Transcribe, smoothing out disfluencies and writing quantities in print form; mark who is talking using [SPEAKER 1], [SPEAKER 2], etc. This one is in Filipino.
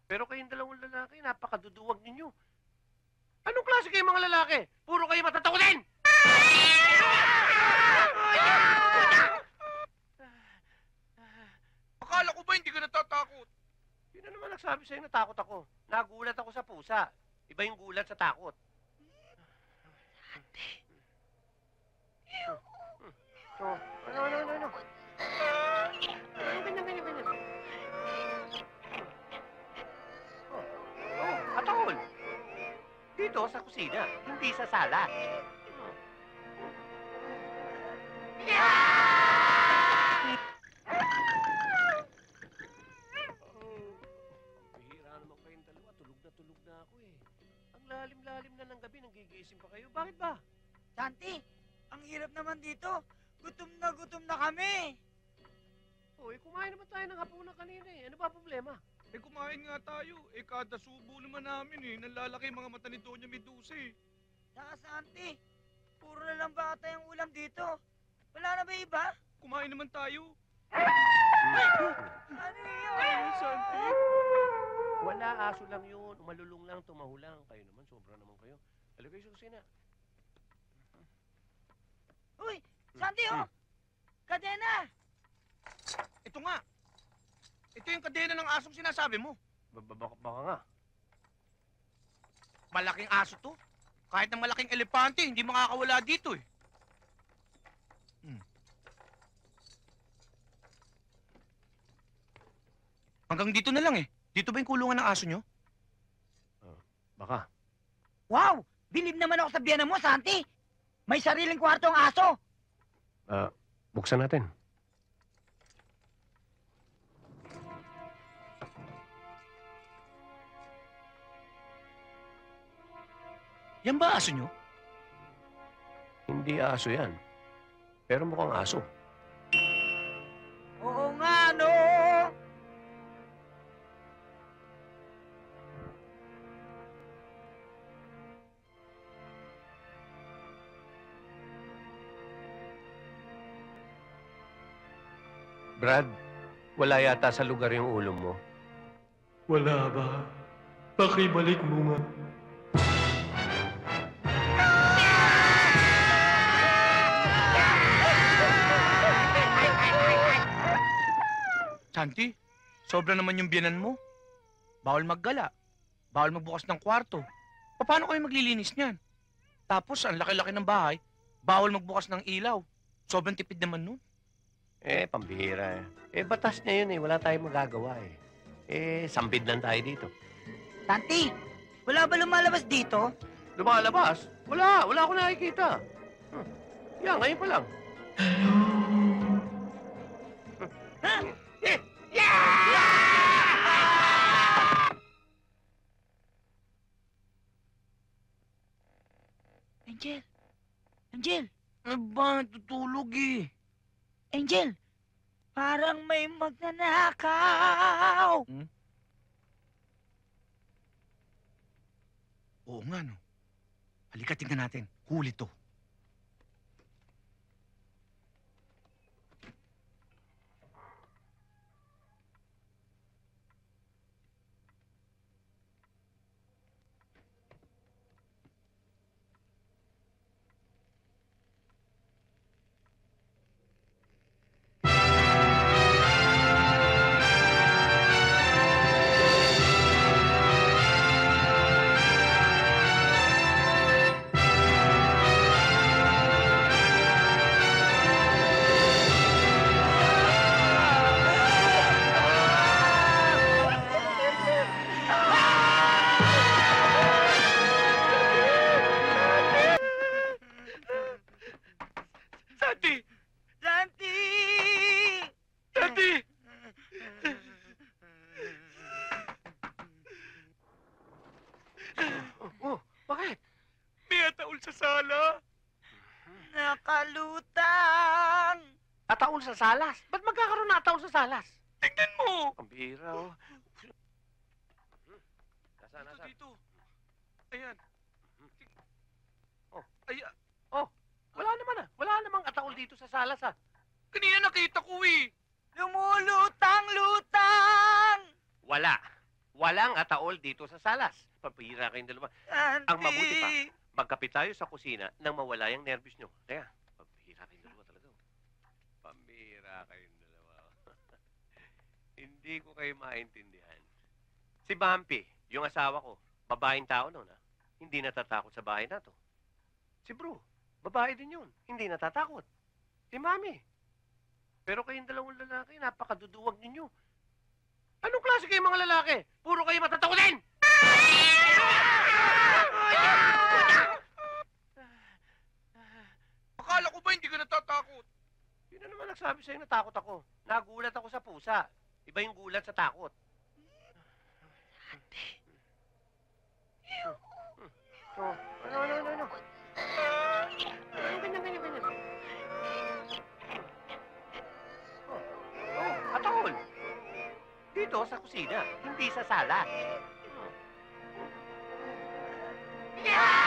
[SPEAKER 1] Pero kayong dalawang lalaki, napakaduduwag ninyo. Anong klase kayong mga lalaki? Puro kayo matatakutin!
[SPEAKER 2] Akala ko ba hindi ka natatakot?
[SPEAKER 1] Sino naman nagsabi sa'yo natakot ako? Nagulat ako sa pusa. Iba yung gulat sa takot. Oh, ano? Ganyan. Oh, atol. Dito sa kusina, hindi sa sala. Bihira naman kayong dalawa. Tulog na ako eh. Ang lalim-lalim na ng gabi, nanggigising pa kayo. Bakit ba?
[SPEAKER 3] Santi, ang hirap naman dito. Gutom na kami.
[SPEAKER 1] Oh, kumain naman tayo ng hapunan kanina eh. Ano ba problema?
[SPEAKER 2] Eh kumain nga tayo. Eh kada subo naman namin eh. Nalalaki mga mata ni Doña Medusa eh.
[SPEAKER 3] Saka Santi, puro na lang bata yung ulam dito. Wala na ba iba?
[SPEAKER 2] Kumain naman tayo.
[SPEAKER 3] Ano yun?
[SPEAKER 2] Santi?
[SPEAKER 1] Wala, aso lang yun. Umalulong lang, tumahulang. Kayo naman, sobra naman kayo. Halika kayo sa kusina.
[SPEAKER 3] Uy, Santi oh! Kadena!
[SPEAKER 2] Ito nga. Ito yung kadena ng asong sinasabi mo.
[SPEAKER 1] Baka nga.
[SPEAKER 2] Malaking aso to. Kahit ng malaking elepante, hindi makakawala dito eh. Hanggang dito na lang eh. Dito ba yung kulungan ng aso nyo?
[SPEAKER 1] Baka.
[SPEAKER 3] Wow! Bilib naman ako sa biyanan mo, Santi! May sariling kwarto ang aso!
[SPEAKER 1] Buksan natin.
[SPEAKER 2] Yan ba aso nyo?
[SPEAKER 1] Hindi aso yan. Pero mukhang aso.
[SPEAKER 3] Oo nga, no!
[SPEAKER 1] Brad, wala yata sa lugar yung ulo mo.
[SPEAKER 4] Wala ba? Pakibalik mo nga.
[SPEAKER 2] Santi, sobra naman yung biyanan mo. Bawal maggala. Bawal magbukas ng kwarto. Paano kayo maglilinis niyan? Tapos, ang laki-laki ng bahay, bawal magbukas ng ilaw. Sobrang tipid naman nun.
[SPEAKER 1] Pambihira eh. Batas niya yun eh. Wala tayong magagawa eh. Sampid lang tayo dito.
[SPEAKER 3] Santi, wala ba lumalabas dito?
[SPEAKER 1] Lumalabas? Wala akong nakikita. Yan, ngayon pa lang.
[SPEAKER 3] Angel! Angel!
[SPEAKER 2] Ba, tutulog eh.
[SPEAKER 3] Angel! Parang may magnanakaw!
[SPEAKER 2] Oo nga, no. Halika, tingnan natin. Huli to. Santi!
[SPEAKER 3] Santi!
[SPEAKER 2] Santi!
[SPEAKER 1] Bakit?
[SPEAKER 2] May ataul sa sala.
[SPEAKER 3] Nakalutang!
[SPEAKER 1] Ataol sa salas? Ba't magkakaroon na ataol sa salas?
[SPEAKER 2] Tingnan mo!
[SPEAKER 1] Pambihira oh. Nasaan?
[SPEAKER 2] Dito. Ayan.
[SPEAKER 1] Oh.
[SPEAKER 2] Ay,
[SPEAKER 1] Wala naman ah. Wala namang ataol dito sa salas ah.
[SPEAKER 2] kanina nakita ko eh.
[SPEAKER 3] Lumulutang-lutang!
[SPEAKER 1] Wala. Walang ataol dito sa salas. Papahira kayong dalawa.
[SPEAKER 3] Auntie!
[SPEAKER 1] Ang mabuti pa, magkapit tayo sa kusina nang mawala yung nervous nyo. Kaya, papahira kayong dalawa talaga. Pambihira kayong dalawa. Hindi ko kayo maintindihan. Si Bumpy, yung asawa ko, babaeng tao noon, ha? Hindi natatakot sa bahay na to. Si Bru, babae din yun. Hindi natatakot. Si Mami. Pero kayong dalawang lalaki, napakaduduwag ninyo. Anong klase kayong mga lalaki? Puro kayo matatakotin!
[SPEAKER 2] Akala ko ba hindi ka natatakot?
[SPEAKER 1] Sino naman nagsabi sa'yo natakot ako? Nagulat ako sa pusa. Iba yung gulat sa takot. Oh, ano? Ganyan. Atol. Dito sa kusina, hindi sa sala. Yeah!